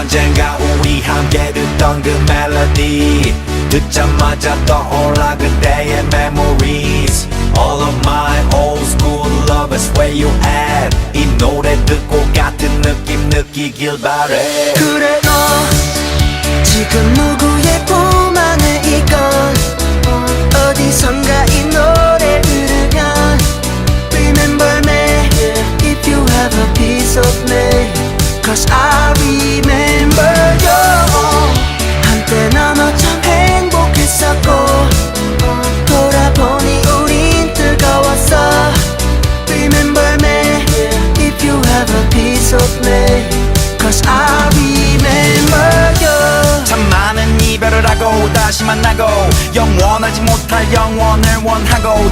언젠가 우리 함께 듣던 그 멜로디 듣자마자 떠올라 그때의 memories. All of my old school lovers, where you at? 이 노래 듣고 같은 느낌 느끼길 바래. 그래 너 지금 누구의 품 안에 있건 어디선가 이 노래 들으면 Remember me if you have a piece of me, Cause I remember you. 한때 너무 참 행복했었고 돌아보니 우린 뜨거웠어. Remember me if you have a piece of me, Cause I remember you. 참 많은 이별을 하고 다시 만나고 영원하지 못할 영원을 원하고